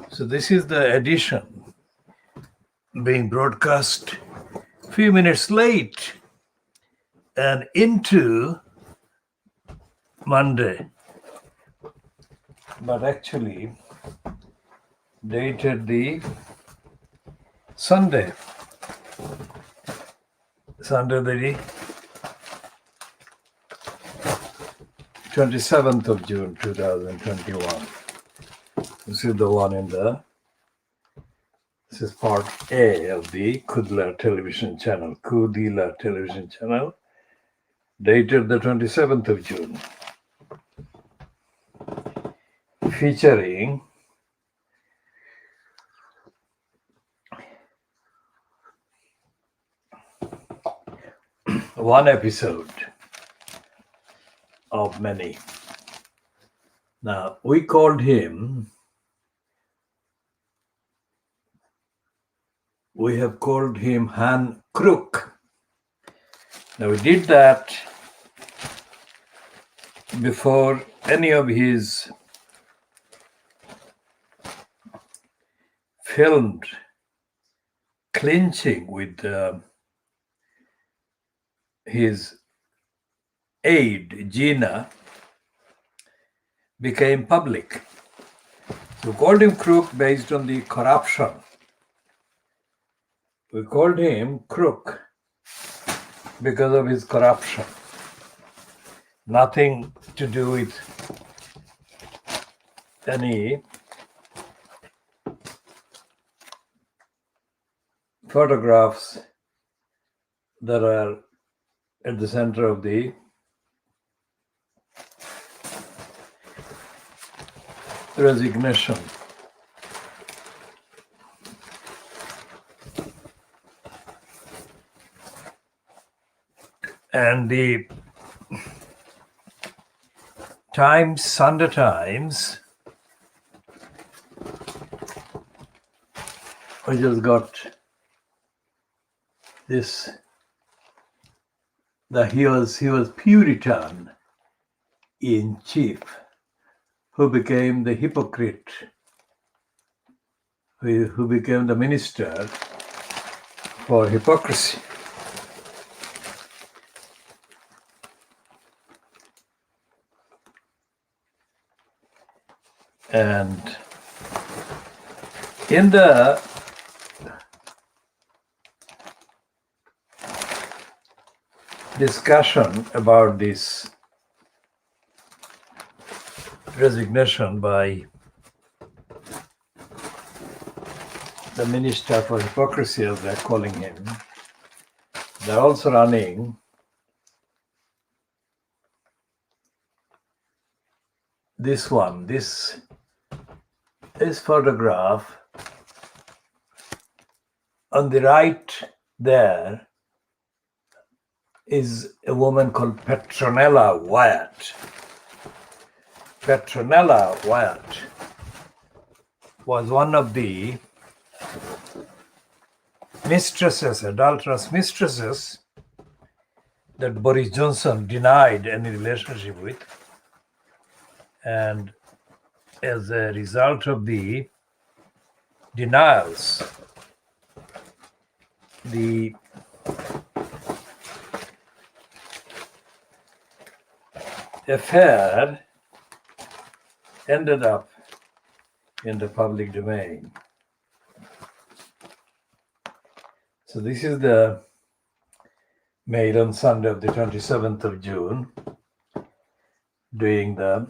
So this is the edition being broadcast a few minutes late and into Monday, but actually dated the Sunday the 27th of June 2021. This is the one this is part A of the KhoodeelaarTV television channel, dated the 27th of June, featuring one episode of many. Now, we have called him Han Crook. Now, we did that before any of his filmed clinching with his aide, Gina, became public. We called him Crook based on the corruption. We called him Crook because of his corruption. Nothing to do with any photographs that are at the center of the resignation. And the Sunday Times, we just got this, that he was Puritan in chief, who became the hypocrite, who became the minister for hypocrisy. And in the discussion about this resignation by the Minister for Hypocrisy, as they're calling him, they're also running this photograph. On the right there is a woman called Petronella Wyatt. Petronella Wyatt was one of the adulterous mistresses that Boris Johnson denied any relationship with. And as a result of the denials, the affair ended up in the public domain. So this is the Mail on Sunday of the 27th of June, doing the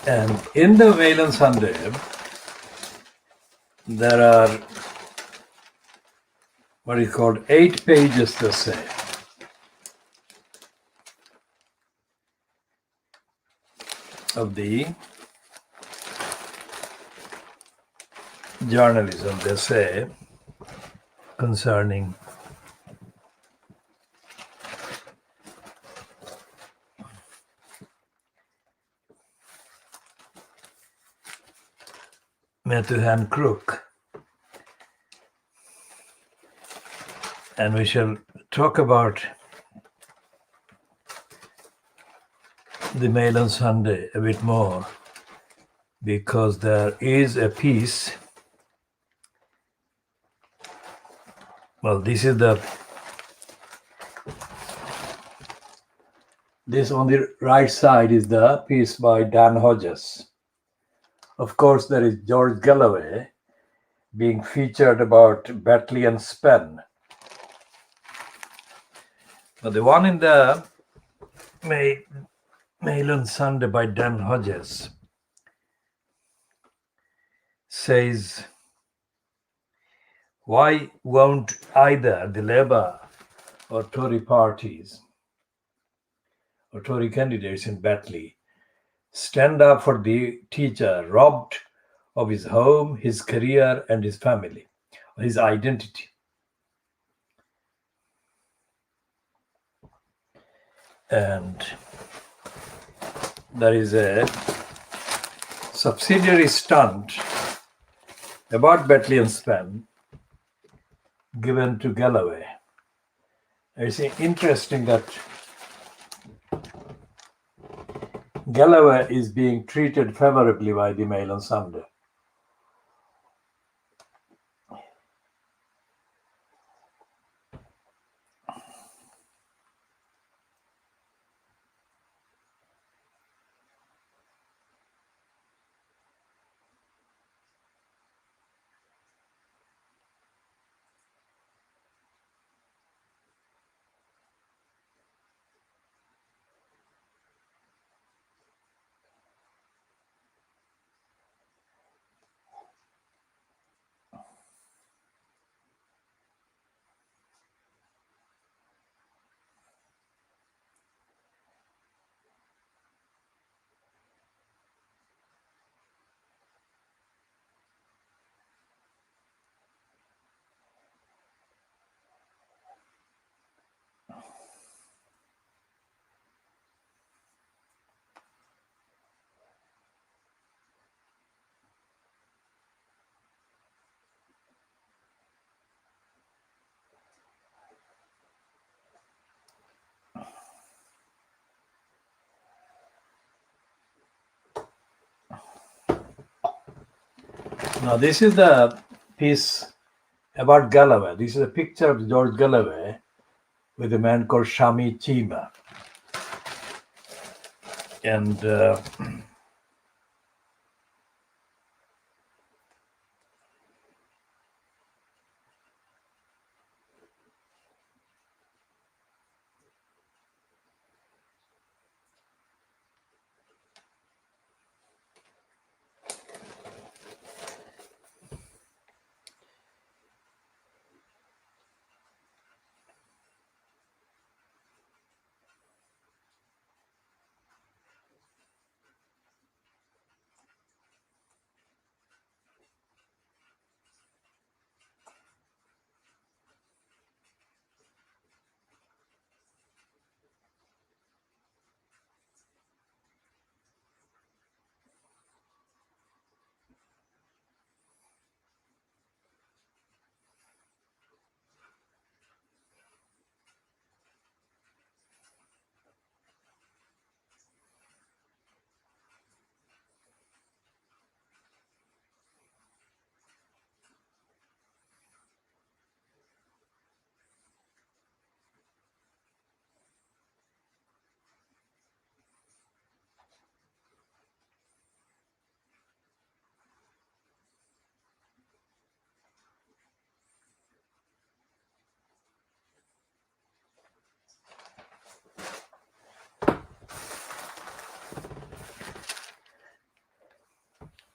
and in the Mail on Sunday, there are what is called 8 pages to say. Of the journalism, they say, concerning Matthew Crook, and we shall talk about the Mail on Sunday a bit more, because there is a piece. Well, this on the right side is the piece by Dan Hodges. Of course, there is George Galloway being featured about Batley and Spen. But the one in the Mail on Sunday by Dan Hodges says, why won't either the Labour or Tory parties or Tory candidates in Batley stand up for the teacher robbed of his home, his career, and his family, his identity? And there is a subsidiary stunt about Batley and Spen given to Galloway. It's interesting that Galloway is being treated favorably by the Mail on Sunday. Now, this is the piece about Galloway. This is a picture of George Galloway with a man called Shami Chima. And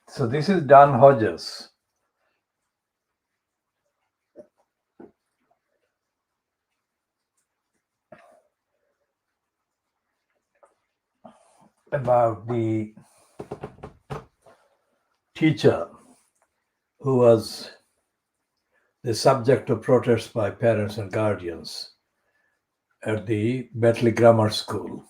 so this is Dan Hodges. About the teacher who was the subject of protests by parents and guardians at the Batley Grammar School.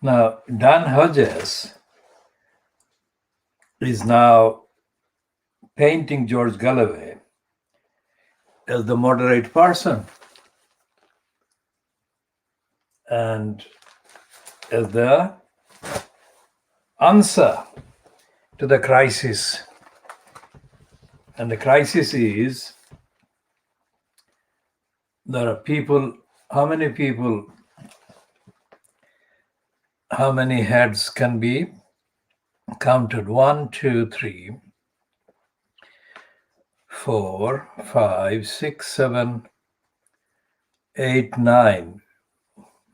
Now, Dan Hodges is now painting George Galloway as the moderate person and as the answer to the crisis. And the crisis is there are people, how many heads can be counted? 1, 2, 3, 4, 5, 6, 7, 8, 9,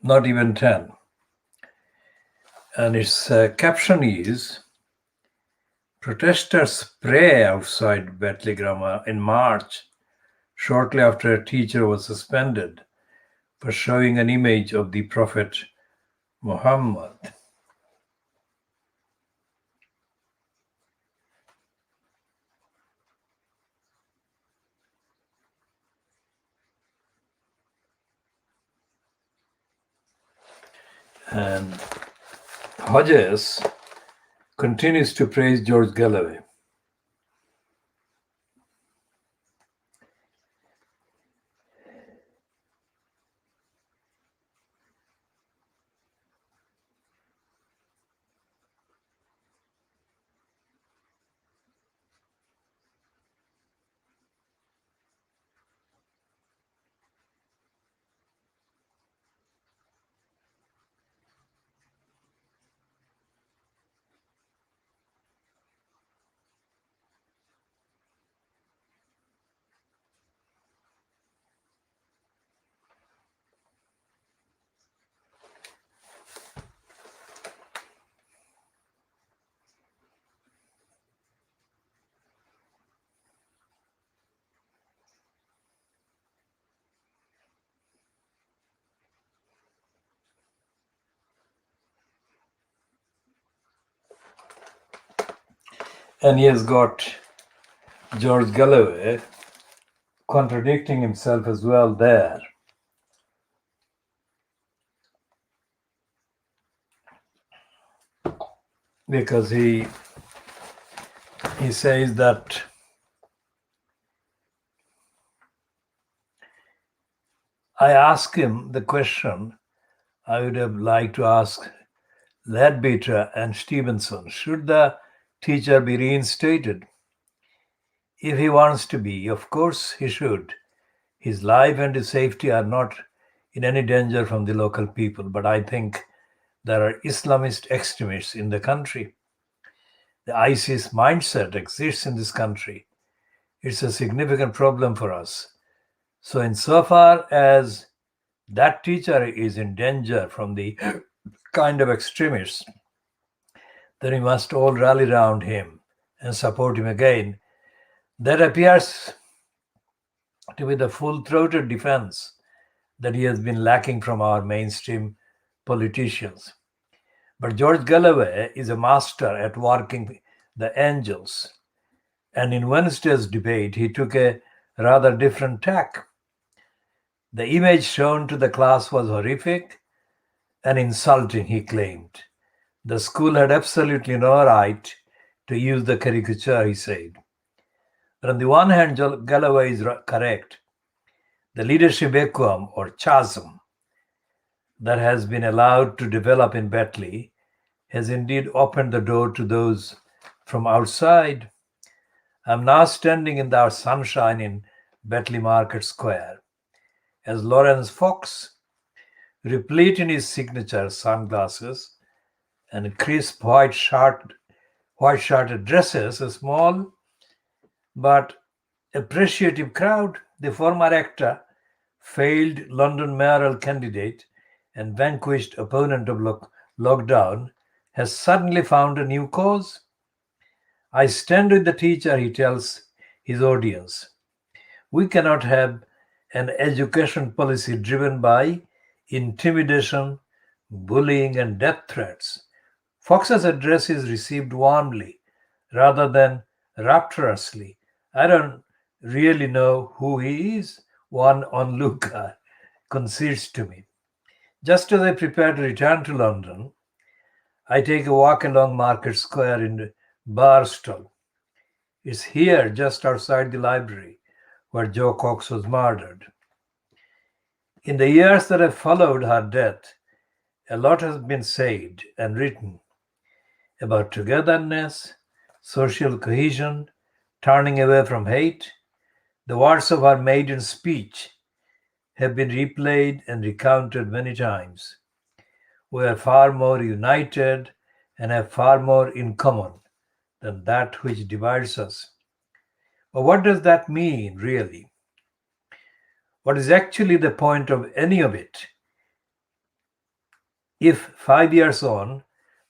not even 10. And its caption is protesters pray outside Bentley Grammar in March, shortly after a teacher was suspended for showing an image of the Prophet Muhammad. And Hodges continues to praise George Galloway. And he has got George Galloway contradicting himself as well there. Because he says that I asked him the question I would have liked to ask Leadbeater and Stevenson. Should the teacher be reinstated? If he wants to be, of course he should. His life and his safety are not in any danger from the local people, but I think there are Islamist extremists in the country. The ISIS mindset exists in this country. It's a significant problem for us. So insofar as that teacher is in danger from the kind of extremists, then we must all rally around him and support him again. That appears to be the full-throated defense that he has been lacking from our mainstream politicians. But George Galloway is a master at working the angels. And in Wednesday's debate, he took a rather different tack. The image shown to the class was horrific and insulting, he claimed. The school had absolutely no right to use the caricature, he said. But on the one hand, Galloway is correct. The leadership vacuum or chasm that has been allowed to develop in Bentley has indeed opened the door to those from outside. I'm now standing in the sunshine in Bentley Market Square as Lawrence Fox, replete in his signature sunglasses and crisp white shirt addresses a small but appreciative crowd. The former actor, failed London mayoral candidate and vanquished opponent of lockdown, has suddenly found a new cause. I stand with the teacher, he tells his audience. We cannot have an education policy driven by intimidation, bullying, and death threats. Fox's address is received warmly rather than rapturously. I don't really know who he is, one onlooker concedes to me. Just as I prepare to return to London, I take a walk along Market Square in Barstow. It's here, just outside the library, where Joe Cox was murdered. In the years that have followed her death, a lot has been said and written about togetherness, social cohesion, turning away from hate. The words of her maiden speech have been replayed and recounted many times. We are far more united and have far more in common than that which divides us. But what does that mean, really? What is actually the point of any of it? If 5 years on,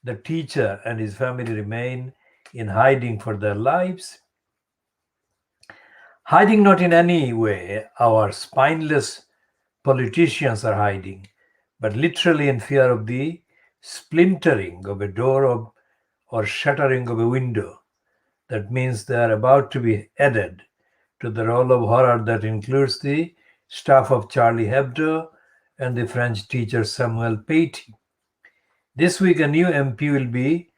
the teacher and his family remain in hiding for their lives, hiding not in any way our spineless politicians are hiding, but literally in fear of the splintering of a door or shattering of a window. That means they are about to be added to the roll of horror that includes the staff of Charlie Hebdo and the French teacher Samuel Paty. This week, a new MP will be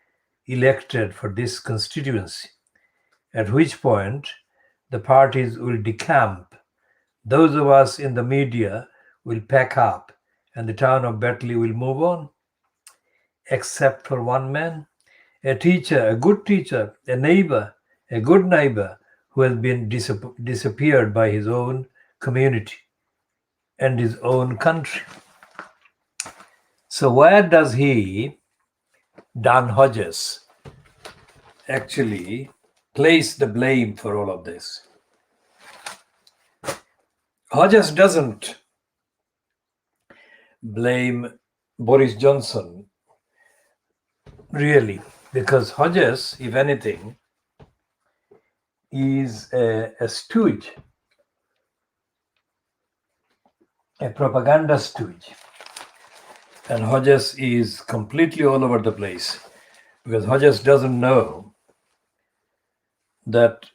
elected for this constituency, at which point the parties will decamp. Those of us in the media will pack up, and the town of Batley will move on, except for one man, a teacher, a good teacher, a neighbor, a good neighbor who has been disappeared by his own community and his own country. So where does Dan Hodges, actually place the blame for all of this? Hodges doesn't blame Boris Johnson, really, because Hodges, if anything, is a stooge, a propaganda stooge. And Hodges is completely all over the place because Hodges doesn't know that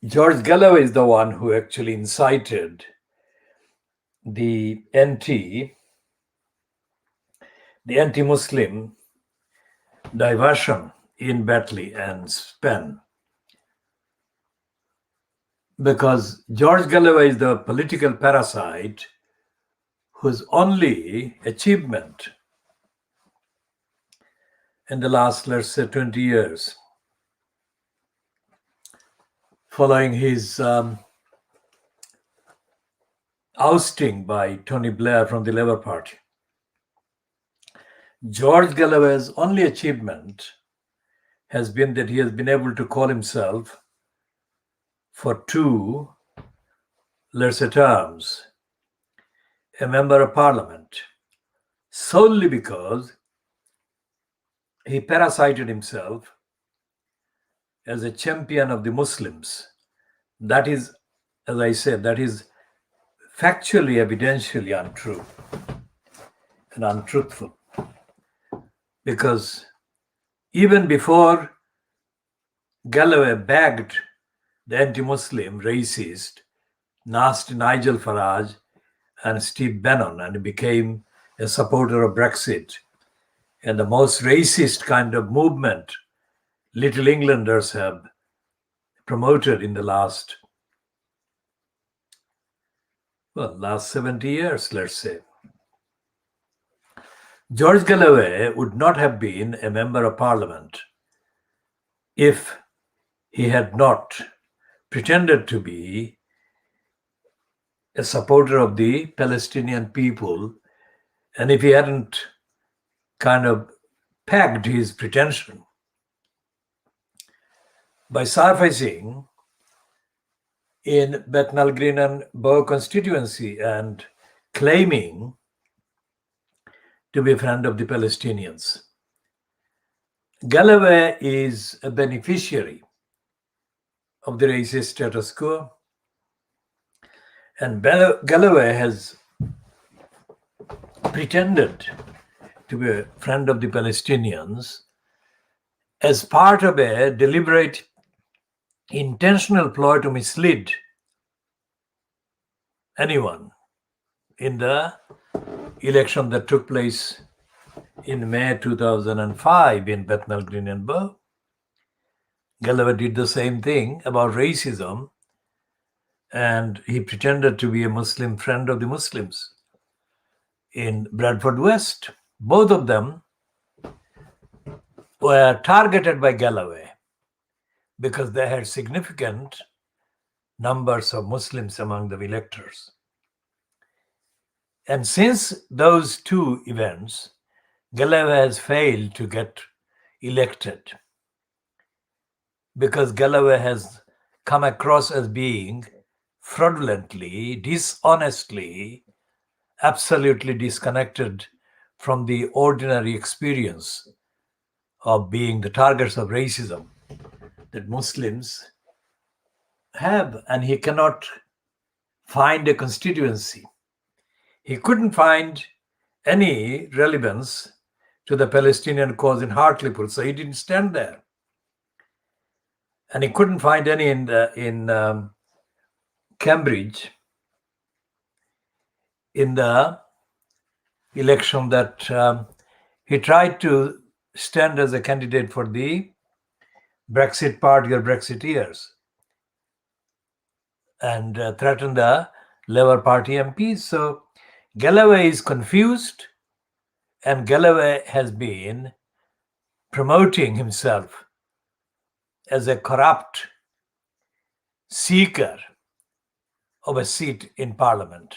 George Galloway is the one who actually incited the anti-Muslim diversion in Batley and Spen. Because George Galloway is the political parasite whose only achievement in the last, let's say, 20 years, following his ousting by Tony Blair from the Labour Party, George Galloway's only achievement has been that he has been able to call himself for 2, let's say, terms, a member of parliament, solely because he parasited himself as a champion of the Muslims. That is, as I said, that is factually, evidentially untrue and untruthful. Because even before Galloway bagged the anti-Muslim, racist, nasty Nigel Farage and Steve Bannon and became a supporter of Brexit and the most racist kind of movement Little Englanders have promoted in the last 70 years, let's say. George Galloway would not have been a member of parliament if he had not pretended to be a supporter of the Palestinian people, and if he hadn't kind of pegged his pretension by surfacing in Bethnal Green and Bow constituency and claiming to be a friend of the Palestinians. Galloway is a beneficiary of the racist status quo. And Galloway has pretended to be a friend of the Palestinians as part of a deliberate, intentional ploy to mislead anyone in the election that took place in May 2005 in Bethnal Green and Bow. Galloway did the same thing about racism, and he pretended to be a Muslim friend of the Muslims in Bradford West. Both of them were targeted by Galloway because they had significant numbers of Muslims among the electors. And since those two events, Galloway has failed to get elected because Galloway has come across as being fraudulently, dishonestly, absolutely disconnected from the ordinary experience of being the targets of racism that Muslims have, and he cannot find a constituency. He couldn't find any relevance to the Palestinian cause in Hartlepool, so he didn't stand there. And he couldn't find any in Cambridge in the election that he tried to stand as a candidate for the Brexit party or Brexiteers and threaten the Labour Party MPs. So Galloway is confused, and Galloway has been promoting himself as a corrupt seeker of a seat in Parliament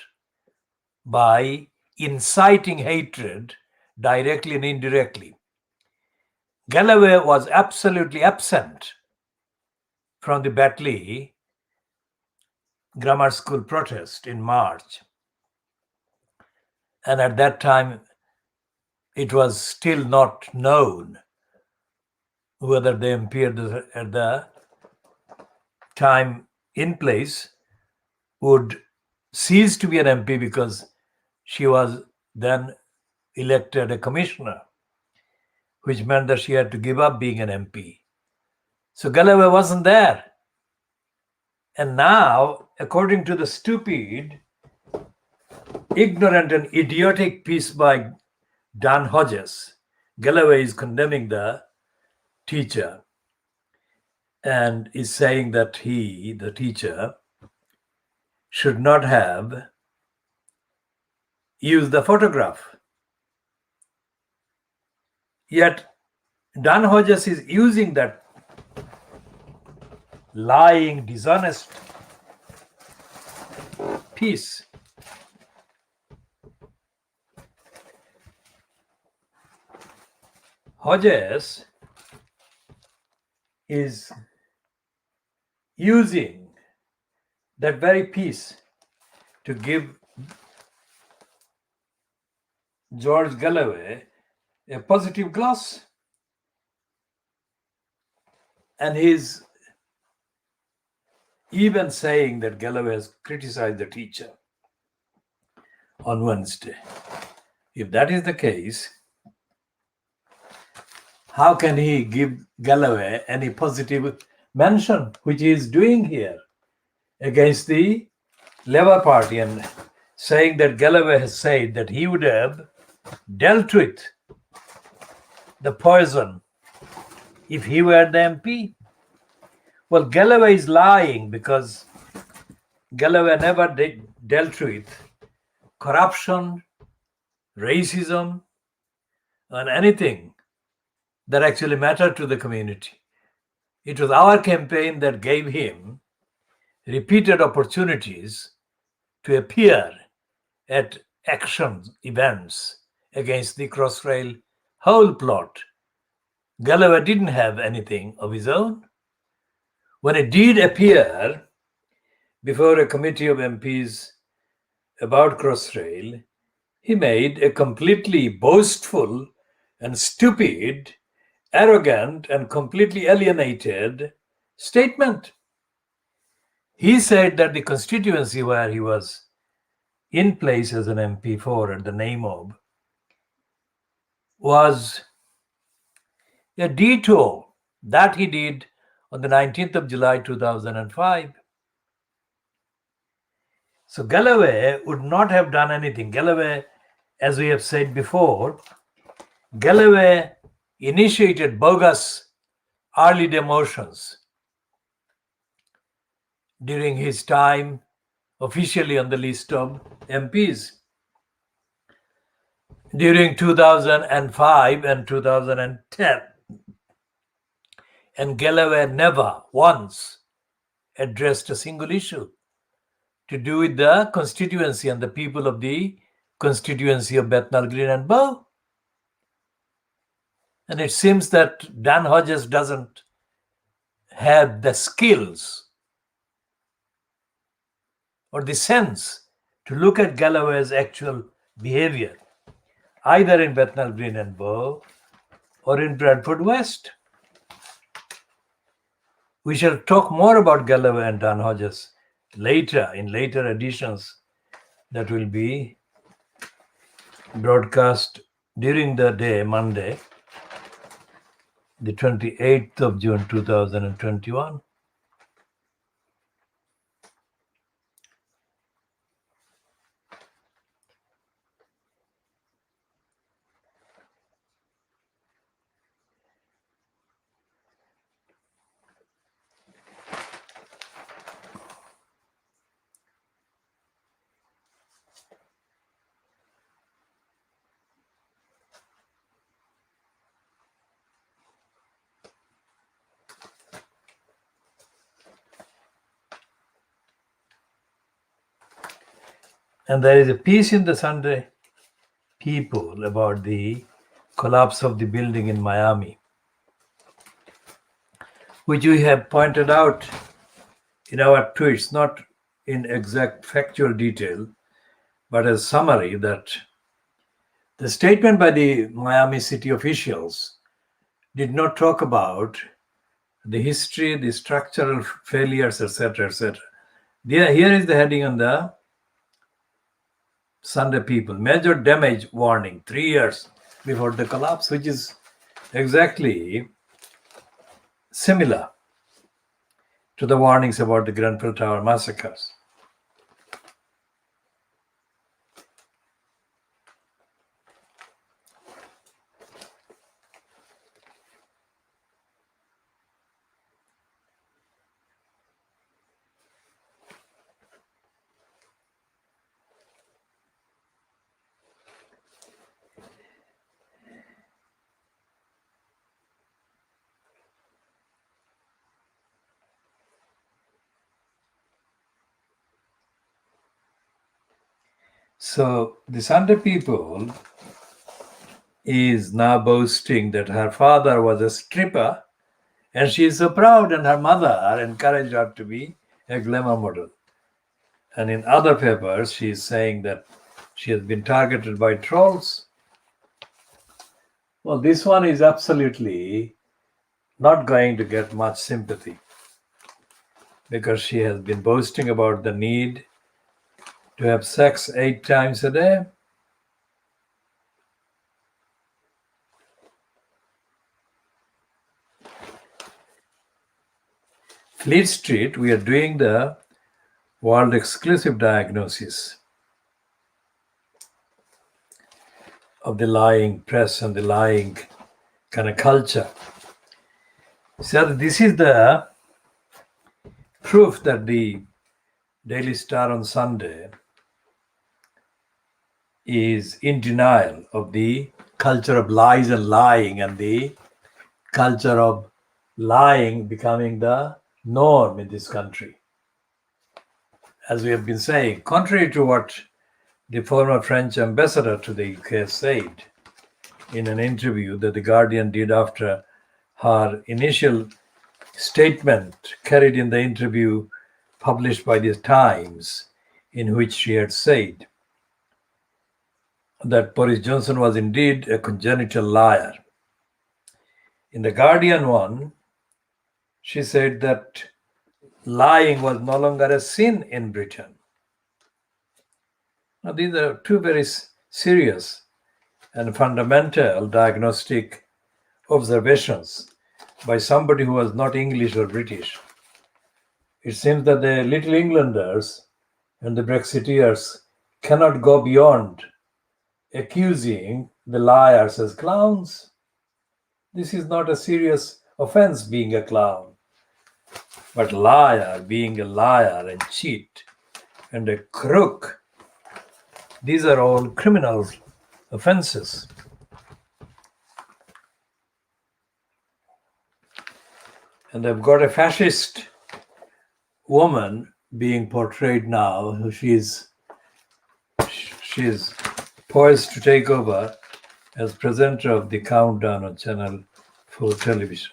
by inciting hatred directly and indirectly. Galloway was absolutely absent from the Batley Grammar School protest in March. And at that time, it was still not known whether the MP at the time in place would cease to be an MP because she was then elected a commissioner, which meant that she had to give up being an MP. So Galloway wasn't there. And now, according to the stupid, ignorant and idiotic piece by Dan Hodges, Galloway is condemning the teacher and is saying that he, the teacher, should not have used the photograph. Yet Dan Hodges is using that lying, dishonest piece Hodges is using that very piece to give George Galloway a positive gloss. And he's even saying that Galloway has criticized the teacher on Wednesday. If that is the case, how can he give Galloway any positive mention, which he is doing here against the Labour Party, and saying that Galloway has said that he would have dealt with the poison if he were the MP? Well, Galloway is lying because Galloway never dealt with corruption, racism, and anything that actually mattered to the community. It was our campaign that gave him repeated opportunities to appear at action events against the Crossrail whole plot. Galloway didn't have anything of his own. When he did appear before a committee of MPs about Crossrail, he made a completely boastful and stupid, arrogant, and completely alienated statement. He said that the constituency where he was in place as an MP4 at the Namob was a detour that he did on the 19th of July 2005. So Galloway would not have done anything. Galloway, as we have said before, Galloway initiated bogus early demotions during his time officially on the list of MPs. During 2005 and 2010, and Galloway never once addressed a single issue to do with the constituency and the people of the constituency of Bethnal Green and Bow. And it seems that Dan Hodges doesn't have the skills or the sense to look at Galloway's actual behavior, either in Bethnal Green and Bow or in Bradford West. We shall talk more about Galloway and Dan Hodges later, in later editions that will be broadcast during the day, Monday, the 28th of June 2021. And there is a piece in the Sunday People about the collapse of the building in Miami, which we have pointed out in our tweets, not in exact factual detail, but as summary, that the statement by the Miami city officials did not talk about the history, the structural failures, etc., etc. Here is the heading on the Sunday People: major damage warning 3 years before the collapse, which is exactly similar to the warnings about the Grenfell Tower massacres. So the Sunday People is now boasting that her father was a stripper and she is so proud, and her mother encouraged her to be a glamour model. And in other papers, she is saying that she has been targeted by trolls. Well, this one is absolutely not going to get much sympathy because she has been boasting about the need to have sex 8 times a day. Fleet Street, we are doing the world exclusive diagnosis of the lying press and the lying kind of culture. So this is the proof that the Daily Star on Sunday is in denial of the culture of lies and lying, and the culture of lying becoming the norm in this country. As we have been saying, contrary to what the former French ambassador to the UK said in an interview that the Guardian did after her initial statement carried in the interview published by the Times, in which she had said that Boris Johnson was indeed a congenital liar. In the Guardian one, she said that lying was no longer a sin in Britain. Now, these are two very serious and fundamental diagnostic observations by somebody who was not English or British. It seems that the Little Englanders and the Brexiteers cannot go beyond accusing the liars as clowns. This is not a serious offense being a clown, but liar being a liar and cheat and a crook, these are all criminal offenses. And they've got a fascist woman being portrayed now. She's poised to take over as presenter of the countdown on Channel 4 television.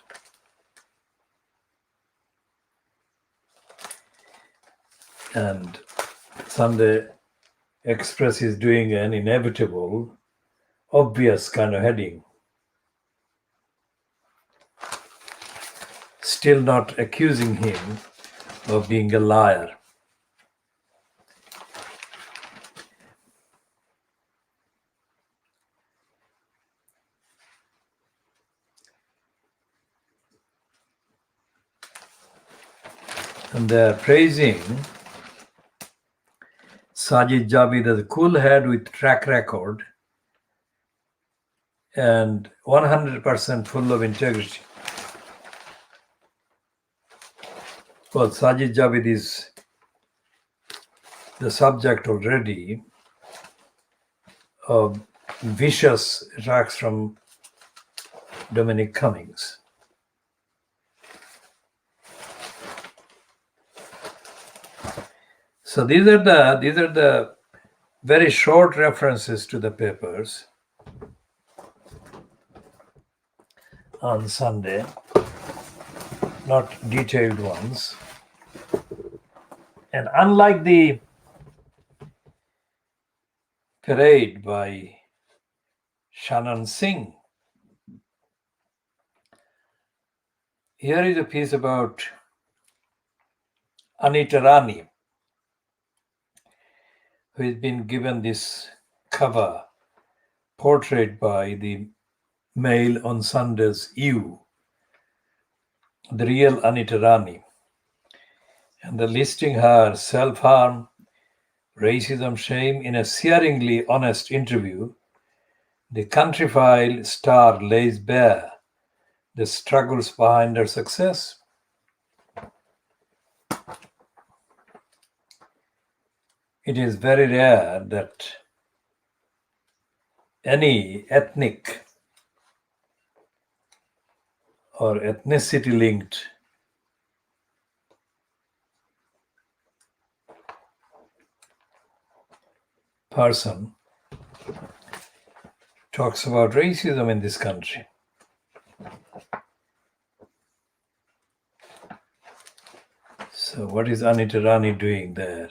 And Sunday Express is doing an inevitable, obvious kind of heading. Still not accusing him of being a liar. And they're praising Sajid Javid as a cool head with track record and 100% full of integrity. Well, Sajid Javid is the subject already of vicious attacks from Dominic Cummings. So these are the very short references to the papers on Sunday, not detailed ones. And unlike the parade by Shannon Singh, here is a piece about Anita Rani, who has been given this cover portrait by the Mail on Sunday's You, the real Anita Rani. And they're listing her self-harm, racism, shame. In a searingly honest interview, the Countryfile star lays bare the struggles behind her success. It is very rare that any ethnic or ethnicity-linked person talks about racism in this country. So what is Anita Rani doing there?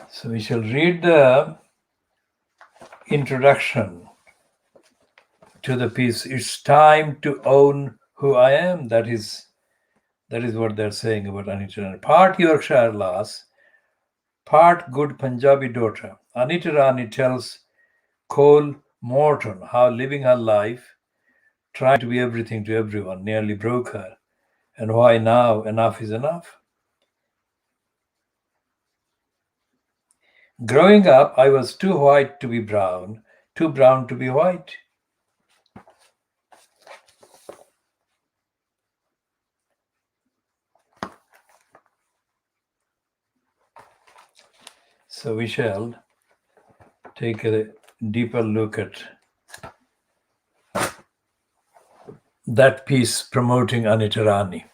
So we shall read the introduction to the piece. It's time to own who I am. That is what they're saying about Anita Rani. Part Yorkshire lass, part good Punjabi daughter. Anita Rani tells Cole Morton how living her life, trying to be everything to everyone, nearly broke her, and why now enough is enough. Growing up, I was too white to be brown, too brown to be white. So we shall take a deeper look at that piece promoting Anita Rani.